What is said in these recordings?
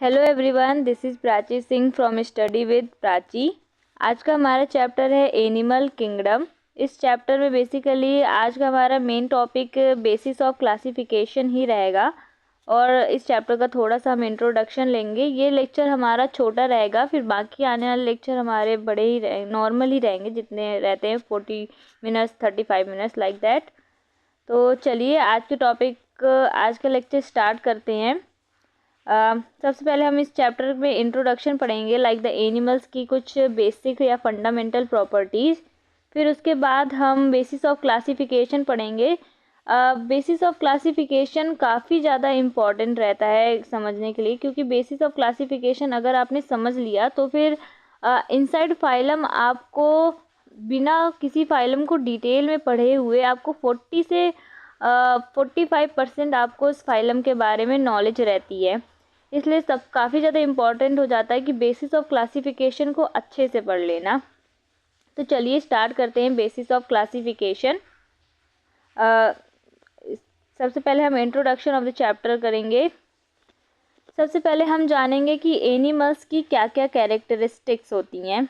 Hello everyone, this is Prachi Singh from study with Prachi. आज का हमारा चैप्टर है एनिमल किंगडम। इस चैप्टर में बेसिकली आज का हमारा main topic basis of classification ही रहेगा और इस चैप्टर का थोड़ा सा हम इंट्रोडक्शन लेंगे। ये लेक्चर हमारा छोटा रहेगा, फिर बाकी आने वाले लेक्चर हमारे बड़े ही नॉर्मल ही रहेंगे, जितने रहते हैं 40 मिनट्स 35 मिनट्स लाइक दैट। तो चलिए आज के टॉपिक आज का लेक्चर स्टार्ट करते हैं। सबसे पहले हम इस चैप्टर में इंट्रोडक्शन पढ़ेंगे लाइक द एनिमल्स की कुछ बेसिक या फंडामेंटल प्रॉपर्टीज़। फिर उसके बाद हम बेसिस ऑफ क्लासिफिकेशन पढ़ेंगे। बेसिस ऑफ क्लासिफिकेशन काफ़ी ज़्यादा इम्पॉर्टेंट रहता है समझने के लिए, क्योंकि बेसिस ऑफ क्लासिफिकेशन अगर आपने समझ लिया तो फिर इनसाइड फाइलम आपको बिना किसी फाइलम को डिटेल में पढ़े हुए आपको 40 से 45% आपको उस फाइलम के बारे में नॉलेज रहती है। इसलिए सब काफ़ी ज़्यादा इम्पॉर्टेंट हो जाता है कि बेसिस ऑफ क्लासिफिकेशन को अच्छे से पढ़ लेना। तो चलिए स्टार्ट करते हैं बेसिस ऑफ क्लासिफिकेशन। सबसे पहले हम इंट्रोडक्शन ऑफ द चैप्टर करेंगे। सबसे पहले हम जानेंगे कि एनिमल्स की क्या क्या कैरेक्टरिस्टिक्स होती हैं।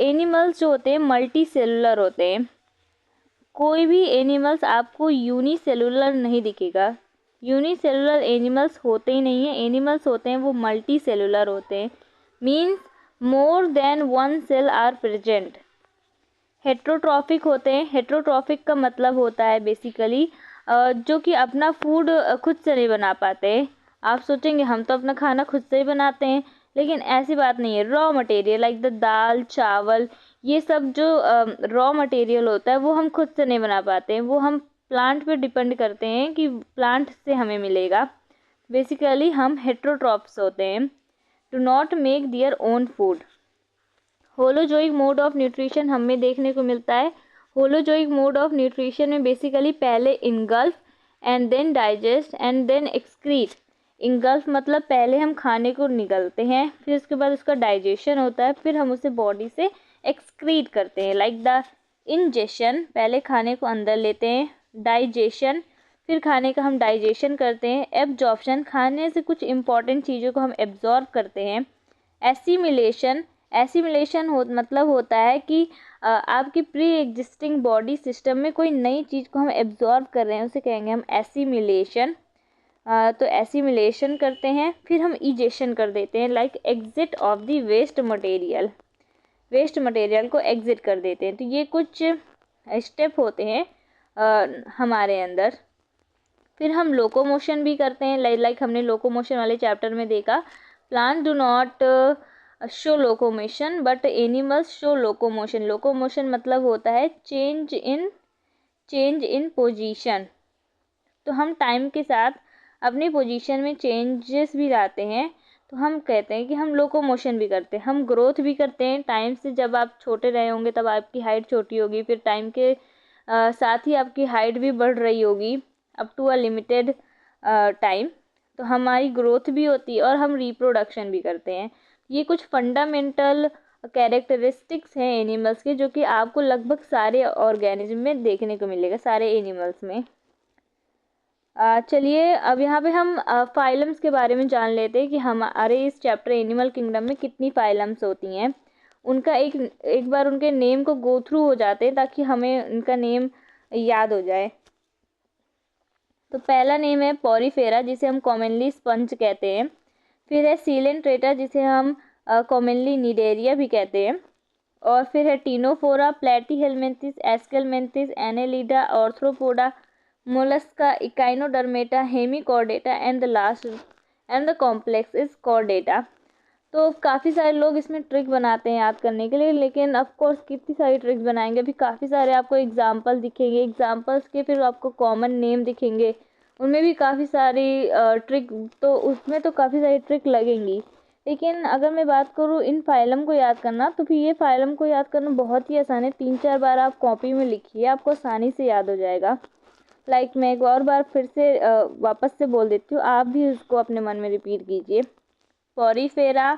एनिमल्स जो होते हैं मल्टी सेलुलर होते हैं। कोई भी एनिमल्स आपको यूनिसेलुलर नहीं दिखेगा। यूनिसेलुलर एनिमल्स होते ही नहीं हैं। एनिमल्स होते हैं वो मल्टी सेलुलर होते हैं, means more than one cell are present. Heterotrophic होते हैं। हेट्रोट्रॉफिक का मतलब होता है बेसिकली जो कि अपना फूड खुद से नहीं बना पाते। आप सोचेंगे हम तो अपना खाना खुद से ही बनाते हैं, लेकिन ऐसी बात नहीं है। रॉ मटेरियल लाइक द दाल चावल, ये सब जो रॉ मटेरियल होता है वो हम खुद से नहीं बना पाते हैं, वो हम प्लांट पे डिपेंड करते हैं कि प्लांट से हमें मिलेगा। बेसिकली हम हेट्रोट्रॉप्स होते हैं, do not make their own food. Holozoic mode of nutrition हमें देखने को मिलता है। होलोजोइक मोड ऑफ न्यूट्रिशन में बेसिकली पहले engulf and then digest and then excrete. Engulf मतलब पहले हम खाने को निगलते हैं, फिर उसके बाद उसका डाइजेशन होता है, फिर हम उसे बॉडी से एक्सक्रीट करते हैं लाइक द इंजेशन। पहले खाने को अंदर लेते हैं, डाइजेशन, फिर खाने का हम डाइजेशन करते हैं, एब्जॉर्प्शन, खाने से कुछ इंपॉर्टेंट चीज़ों को हम एब्जॉर्ब करते हैं, एसिमिलेशन। एसिमिलेशन मतलब होता है कि आपकी प्री एग्जिस्टिंग बॉडी सिस्टम में कोई नई चीज़ को हम एब्जॉर्ब कर रहे हैं, उसे कहेंगे हम एसिमिलेशन। तो एसिमिलेशन करते हैं, फिर हम इजेशन कर देते हैं like exit of the waste material. Waste material को एग्जिट कर देते हैं। तो ये कुछ स्टेप होते हैं हमारे अंदर। फिर हम लोकोमोशन भी करते हैं लाइक हमने लोकोमोशन वाले चैप्टर में देखा। Plant do not show locomotion but animals show locomotion. Locomotion मतलब होता है चेंज इन पोजीशन। तो हम टाइम के साथ अपनी पोजीशन में चेंजेस भी लाते हैं, तो हम कहते हैं कि हम लोकोमोशन भी करते हैं। हम ग्रोथ भी करते हैं टाइम से। जब आप छोटे रहे होंगे तब आपकी हाइट छोटी होगी, फिर टाइम के साथ ही आपकी हाइट भी बढ़ रही होगी up to a limited time. तो हमारी ग्रोथ भी होती है और हम रिप्रोडक्शन भी करते हैं। ये कुछ फंडामेंटल कैरेक्टरिस्टिक्स हैं एनिमल्स के, जो कि आपको लगभग सारे ऑर्गेनिज्म में देखने को मिलेगा, सारे एनिमल्स में। चलिए अब यहाँ पे हम फाइलम्स के बारे में जान लेते हैं कि हमारे इस चैप्टर एनिमल किंगडम में कितनी फाइलम्स होती हैं। उनका एक बार उनके नेम को गो थ्रू हो जाते हैं ताकि हमें उनका नेम याद हो जाए। तो पहला नेम है पॉरीफेरा, जिसे हम कॉमनली स्पंज कहते हैं। फिर है सीलेंट्रेटा, जिसे हम कॉमनली निडेरिया भी कहते हैं। और फिर है Ctenophora, Platyhelminthes, Aschelminthes, Annelida, arthropoda, Mollusca, Echinodermata, Hemichordata and the last and the complex is Chordata. तो काफ़ी सारे लोग इसमें ट्रिक बनाते हैं याद करने के लिए, लेकिन ऑफ कोर्स कितनी सारी ट्रिक्स बनाएंगे। अभी काफ़ी सारे आपको एग्जांपल दिखेंगे, एग्जांपल्स के फिर आपको कॉमन नेम दिखेंगे, उनमें भी काफ़ी सारी ट्रिक, तो उसमें तो काफ़ी सारी ट्रिक लगेंगी। लेकिन अगर मैं बात करूँ इन फाइलम को याद करना, तो फिर ये फाइलम को याद करना बहुत ही आसान है। 3-4 बार आप कॉपी में लिखिए, आपको आसानी से याद हो जाएगा। लाइक मैं एक और बार फिर से वापस से बोल देती हूँ, आप भी उसको अपने मन में रिपीट कीजिए। Porifera,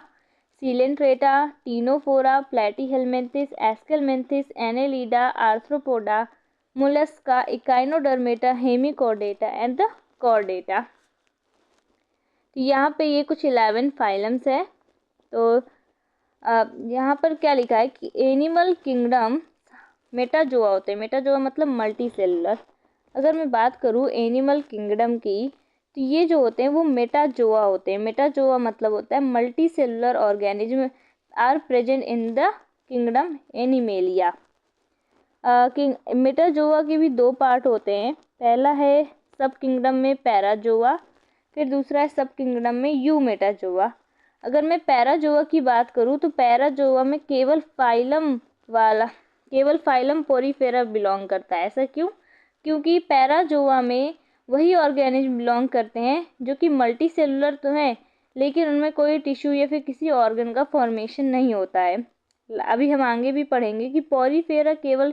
Coelenterata, Ctenophora, Platyhelminthes, Aschelminthes, Annelida, arthropoda, Mollusca, Echinodermata, Hemichordata and the Chordata. तो यहाँ पे ये कुछ 11 फाइलम्स है। तो यहाँ पर क्या लिखा है कि एनिमल किंगडम मेटाजोआ होते हैं। मेटाजोआ मतलब मल्टी सेलुलर। अगर मैं बात करूँ एनिमल किंगडम की, तो ये जो होते हैं वो मेटाजोआ होते हैं। मेटाजोआ मतलब होता है multicellular organism are present in the kingdom animalia. Metazoa के भी दो पार्ट होते हैं। पहला है सब किंगडम में पैराजोआ, फिर दूसरा है सब किंगडम में यू मेटाजोआ। अगर मैं पैराजोआ की बात करूँ तो पैराजोआ में केवल फाइलम पोरीफेरा बिलोंग करता है। ऐसा क्यों? क्योंकि पैराजोआ में वही ऑर्गेनिज्म बिलोंग करते हैं जो कि मल्टी सेलुलर तो हैं, लेकिन उनमें कोई टिश्यू या फिर किसी ऑर्गन का फॉर्मेशन नहीं होता है। अभी हम आगे भी पढ़ेंगे कि पोरीफेरा केवल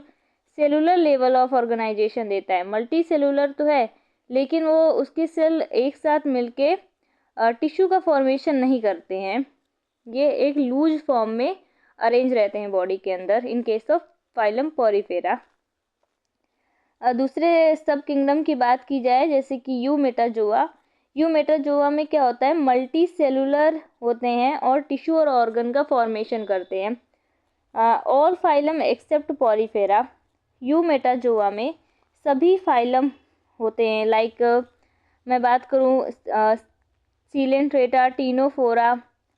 सेलुलर लेवल ऑफ ऑर्गेनाइजेशन देता है। मल्टी सेलुलर तो है, लेकिन वो उसके सेल एक साथ मिलके टिश्यू का फॉर्मेशन नहीं करते हैं। ये एक लूज फॉर्म में अरेंज रहते हैं बॉडी के अंदर in case of phylum Porifera. दूसरे सब किंगडम की बात की जाए, जैसे कि यू मेटाजोआ में क्या होता है, मल्टी सेलुलर होते हैं और टिश्यू और ऑर्गन का फॉर्मेशन करते हैं। All phylum except Porifera. Eumetazoa में सभी फाइलम होते हैं। लाइक मैं बात करूँ Coelenterata, Ctenophora,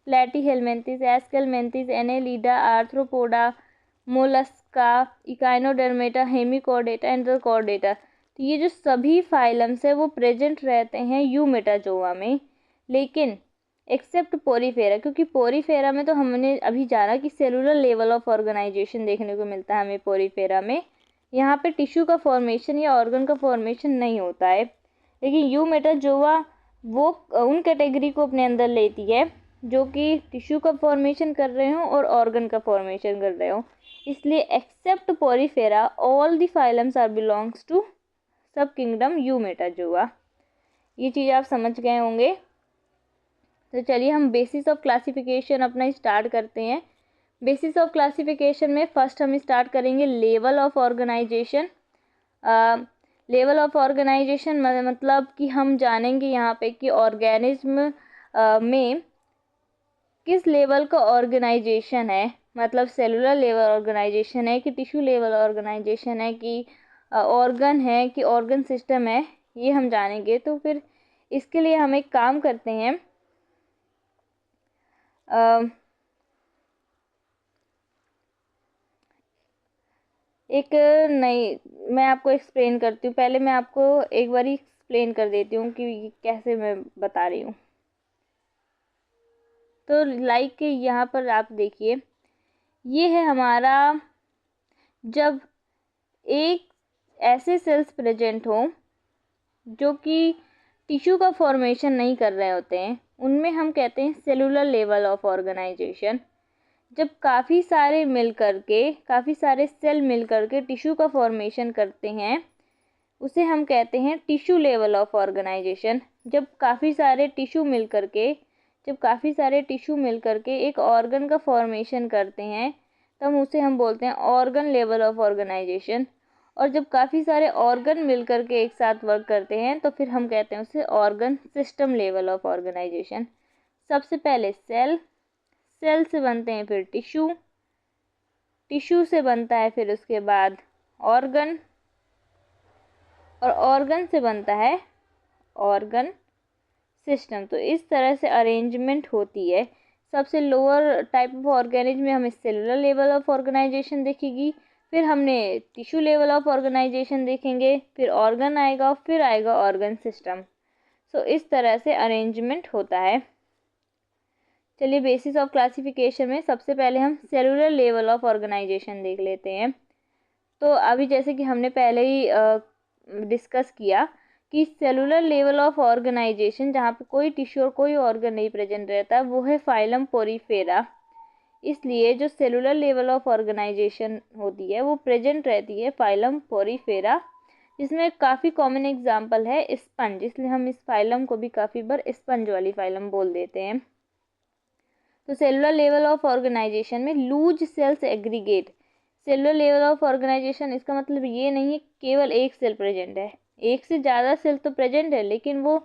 Platyhelminthes, Aschelminthes, Annelida, arthropoda, Mollusca, Echinodermata, Hemichordata and the Chordata. तो ये जो सभी फाइलम्स है वो प्रेजेंट रहते हैं यू मेटाजोआ में, लेकिन एक्सेप्ट पोरीफेरा, क्योंकि पोरीफेरा में तो हमने अभी जाना कि सेलुलर लेवल ऑफ ऑर्गेनाइजेशन देखने को मिलता है हमें पोरीफेरा में। यहाँ पे टिश्यू का फॉर्मेशन या ऑर्गन का फॉर्मेशन नहीं होता है। लेकिन यू मेटाजोआ वो उन कैटेगरी को अपने अंदर लेती है जो कि टिश्यू का फॉर्मेशन कर रहे हो और ऑर्गन का फॉर्मेशन कर रहे हो। इसलिए except porifera all the phylums are belongs to sub kingdom eumetazoa. ये चीज़ आप समझ गए होंगे। तो चलिए हम बेसिस ऑफ क्लासिफिकेशन अपना स्टार्ट करते हैं। बेसिस ऑफ क्लासिफिकेशन में फर्स्ट हम स्टार्ट करेंगे level of organisation. Level of organisation मतलब कि हम जानेंगे यहाँ पे कि ऑर्गेनिज्म में किस लेवल का ऑर्गेनाइजेशन है, मतलब सेलुलर लेवल ऑर्गेनाइजेशन है कि टिश्यू लेवल ऑर्गेनाइजेशन है कि ऑर्गन है कि ऑर्गन सिस्टम है, ये हम जानेंगे। तो फिर इसके लिए हम एक काम करते हैं, मैं आपको एक्सप्लेन करती हूँ। पहले मैं आपको एक बार एक्सप्लेन कर देती हूँ कि कैसे मैं बता रही हूँ। तो लाइक यहाँ पर आप देखिए, ये है हमारा, जब एक ऐसे सेल्स प्रेजेंट हों जो कि टिश्यू का फॉर्मेशन नहीं कर रहे होते हैं, उनमें हम कहते हैं सेलुलर लेवल ऑफ ऑर्गेनाइजेशन। जब काफ़ी सारे सेल मिल करके टिश्यू का फॉर्मेशन करते हैं, उसे हम कहते हैं टिश्यू लेवल ऑफ ऑर्गेनाइजेशन। जब काफ़ी सारे टिश्यू मिल करके एक ऑर्गन का फॉर्मेशन करते हैं, तब उसे हम बोलते हैं ऑर्गन लेवल ऑफ ऑर्गेनाइजेशन। और जब काफ़ी सारे ऑर्गन मिल करके एक साथ वर्क करते हैं तो फिर हम कहते हैं उसे organ system level of organisation. सबसे पहले सेल से बनते हैं फिर टिश्यू से बनता है फिर उसके बाद ऑर्गन, और ऑर्गन से बनता है ऑर्गन सिस्टम। तो इस तरह से अरेंजमेंट होती है। सबसे लोअर टाइप ऑफ ऑर्गेनिज्म में हमें सेलुलर लेवल ऑफ ऑर्गेनाइजेशन दिखेगी, फिर हमने टिश्यू लेवल ऑफ ऑर्गेनाइजेशन देखेंगे, फिर ऑर्गन आएगा, फिर आएगा ऑर्गन सिस्टम। सो इस तरह से अरेंजमेंट होता है। चलिए बेसिस ऑफ क्लासिफिकेशन में सबसे पहले हम सेलुलर लेवल ऑफ ऑर्गेनाइजेशन देख लेते हैं। तो अभी जैसे कि हमने पहले ही डिस्कस किया कि सेलुलर लेवल ऑफ ऑर्गेनाइजेशन जहाँ पे कोई टिश्यू और कोई ऑर्गन नहीं प्रेजेंट रहता, वो है फाइलम पोरीफेरा। इसलिए जो सेलुलर लेवल ऑफ ऑर्गेनाइजेशन होती है वो प्रेजेंट रहती है फाइलम पोरीफेरा, जिसमें काफ़ी कॉमन एग्जाम्पल है स्पंज, इसलिए हम इस फाइलम को भी काफ़ी बार स्पंज वाली फाइलम बोल देते हैं। तो सेलुलर लेवल ऑफ ऑर्गेनाइजेशन में loose cells aggregate. Cellular level of organisation इसका मतलब ये नहीं है केवल एक सेल प्रेजेंट है, एक से ज़्यादा सेल तो प्रेजेंट है, लेकिन वो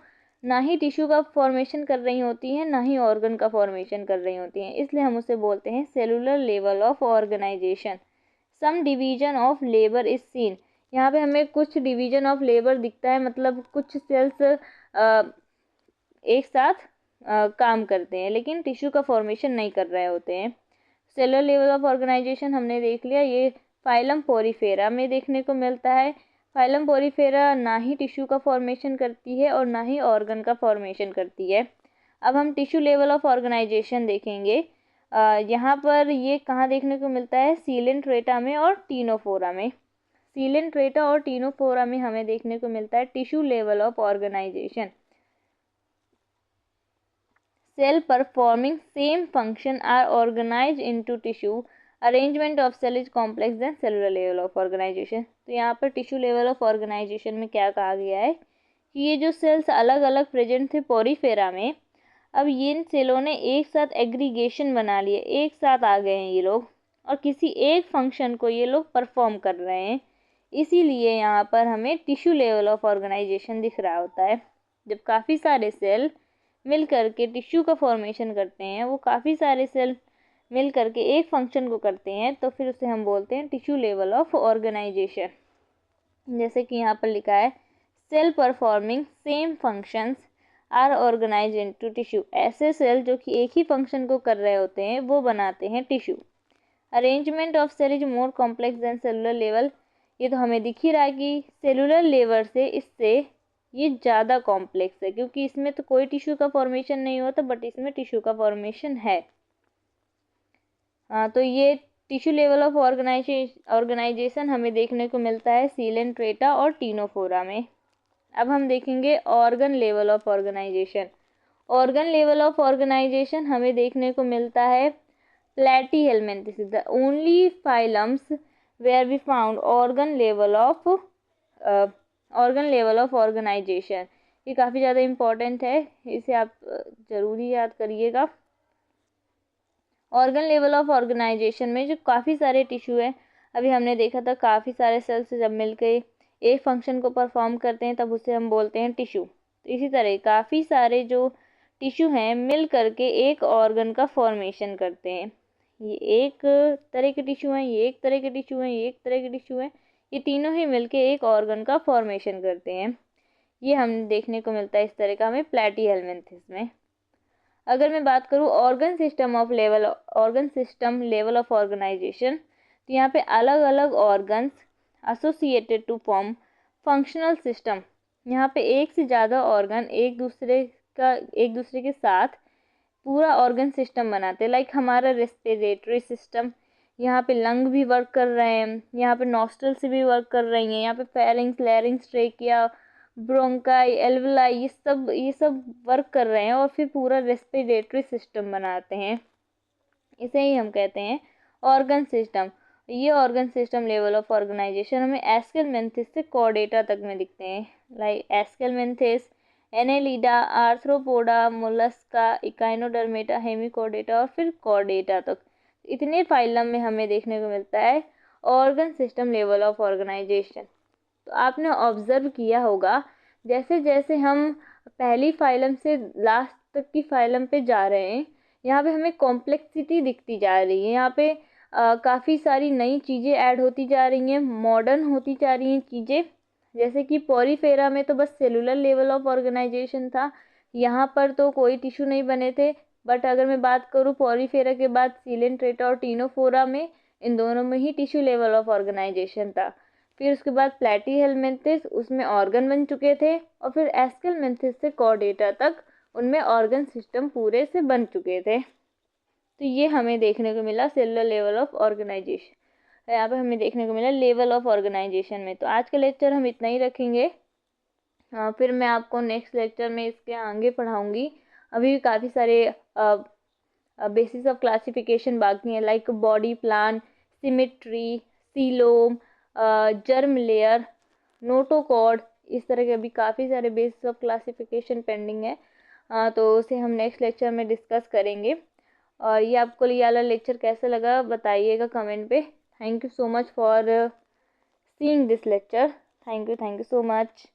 ना ही टिश्यू का फॉर्मेशन कर रही होती हैं, ना ही ऑर्गन का फॉर्मेशन कर रही होती हैं, इसलिए हम उसे बोलते हैं cellular level of organisation. Some division of labour is seen, यहाँ पे हमें कुछ डिवीजन ऑफ लेबर दिखता है, मतलब कुछ सेल्स एक साथ काम करते हैं लेकिन टिश्यू का फॉर्मेशन नहीं कर रहे होते हैं। सेलुलर लेवल ऑफ ऑर्गेनाइजेशन हमने देख लिया, ये फाइलम पोरीफेरा में देखने को मिलता है। फाइलम पोरीफेरा ना ही टिश्यू का फॉर्मेशन करती है और ना ही ऑर्गन का फॉर्मेशन करती है। अब हम टिश्यू लेवल ऑफ ऑर्गेनाइजेशन देखेंगे। यहाँ पर ये कहाँ देखने को मिलता है, सीलेंट्रेटा में और टीनोफोरा में। सीलेंट्रेटा और टीनोफोरा में हमें देखने को मिलता है tissue level of organisation. Cell performing same function are organized into tissue. Arrangement of cell is complex than cellular level of organization. तो यहाँ पर टिश्यू लेवल ऑफ ऑर्गेनाइजेशन में क्या कहा गया है कि ये जो सेल्स अलग अलग प्रेजेंट थे पोरीफेरा में, अब ये सेलों ने एक साथ एग्रीगेशन बना लिए, एक साथ आ गए हैं ये लोग और किसी एक फंक्शन को ये लोग परफॉर्म कर रहे हैं, इसीलिए यहाँ पर हमें टिश्यू लेवल ऑफ ऑर्गेनाइजेशन दिख रहा होता है। जब काफ़ी सारे सेल मिल करके टिश्यू का फॉर्मेशन करते हैं, वो काफ़ी सारे सेल मिल करके एक फंक्शन को करते हैं, तो फिर उसे हम बोलते हैं टिश्यू लेवल ऑफ ऑर्गेनाइजेशन। जैसे कि यहाँ पर लिखा है cell performing same functions are organise into tissue. ऐसे सेल जो कि एक ही फंक्शन को कर रहे होते हैं वो बनाते हैं tissue. Arrangement of cell is more complex than cellular level. ये तो हमें दिख ही रहा है कि सेलुलर लेवल से इससे ये ज़्यादा कॉम्प्लेक्स है, क्योंकि इसमें तो कोई टिश्यू का फॉर्मेशन नहीं होता बट इसमें टिश्यू का फॉर्मेशन है। तो ये टिश्यू लेवल ऑफ ऑर्गेनाइजेशन हमें देखने को मिलता है सीलेंट्रेटा और टीनोफोरा में। अब हम देखेंगे organ level of organization. Organ level of organisation हमें देखने को मिलता है Platyhelminthes, the only phylums where we found organ level of organization. ये काफ़ी ज़्यादा इम्पॉर्टेंट है, इसे आप ज़रूरी याद करिएगा। ऑर्गन लेवल ऑफ ऑर्गेनाइजेशन में जो काफ़ी सारे टिश्यू है, अभी हमने देखा था काफ़ी सारे सेल्स जब मिलकर एक फंक्शन को परफॉर्म करते हैं तब उसे हम बोलते हैं टिश्यू। तो इसी तरह काफ़ी सारे जो टिश्यू हैं मिल करके एक ऑर्गन का फॉर्मेशन करते हैं। ये एक तरह के टिश्यू हैं, ये एक तरह के टिश्यू हैं, ये एक तरह के टिश्यू हैं, ये तीनों ही मिलके एक ऑर्गन का फॉर्मेशन करते हैं। ये हम देखने को मिलता है इस तरह का हमें प्लैटीहेलमिन्थेसिस में। अगर मैं बात करूँ organ system level of organisation, तो यहाँ पे अलग अलग organs associated to form functional system. यहाँ पे एक से ज़्यादा ऑर्गन एक दूसरे के साथ पूरा ऑर्गन सिस्टम बनाते हैं। लाइक हमारा रेस्पिरेटरी सिस्टम, यहाँ पे लंग भी वर्क कर रहे हैं, यहाँ पे नॉस्ट्रल्स भी वर्क कर रही हैं, यहाँ पे फेरिंग्स, लैरिंग्स, ट्रेकिया, ब्रोंकाई, एल्वलाई, ये सब वर्क कर रहे हैं और फिर पूरा रेस्पिरेटरी सिस्टम बनाते हैं। इसे ही हम कहते हैं ऑर्गन सिस्टम। ये organ system level of organisation हमें एस्केलमेंथिस से कॉर्डेटा तक में दिखते हैं। Like aschelminthes, annelida, arthropoda, Mollusca, Echinodermata, hemichordata और फिर कॉर्डेटा तक, इतने फाइलम में हमें देखने को मिलता है organ system level of organisation. तो आपने ऑब्जर्व किया होगा जैसे जैसे हम पहली फाइलम से लास्ट तक की फाइलम पे जा रहे हैं, यहाँ पे हमें कॉम्प्लेक्सिटी दिखती जा रही है। यहाँ पे काफ़ी सारी नई चीज़ें ऐड होती जा रही हैं, मॉडर्न होती जा रही हैं चीज़ें। जैसे कि पोरीफेरा में तो बस सेलुलर लेवल ऑफ ऑर्गेनाइजेशन था, यहाँ पर तो कोई टिश्यू नहीं बने थे। बट अगर मैं बात करूँ पोरीफेरा के बाद सीलेंट्रेटा और टीनोफोरा में, इन दोनों में ही टिश्यू लेवल ऑफ ऑर्गेनाइजेशन था। फिर उसके बाद प्लैटीहेलमिन्थेसिस, उसमें ऑर्गन बन चुके थे, और फिर एस्केलमेंथिस से कॉर्डेटा तक उनमें ऑर्गन सिस्टम पूरे से बन चुके थे। तो ये हमें देखने को मिला सेलुलर लेवल ऑफ ऑर्गेनाइजेशन। यहाँ पे हमें देखने को मिला लेवल ऑफ ऑर्गेनाइजेशन में। तो आज का लेक्चर हम इतना ही रखेंगे, फिर मैं आपको नेक्स्ट लेक्चर में इसके आगे पढ़ाऊँगी। अभी भी काफ़ी सारे बेसिस ऑफ क्लासिफिकेशन बाकी हैं, like body plan, symmetry, coelom, germ layer, notochord, इस तरह के अभी काफ़ी सारे बेसिस ऑफ क्लासिफिकेशन पेंडिंग है। तो उसे हम नेक्स्ट लेक्चर में डिस्कस करेंगे। और ये आपको ये वाला लेक्चर कैसा लगा बताइएगा कमेंट पे। Thank you so much for seeing this lecture. Thank you so much.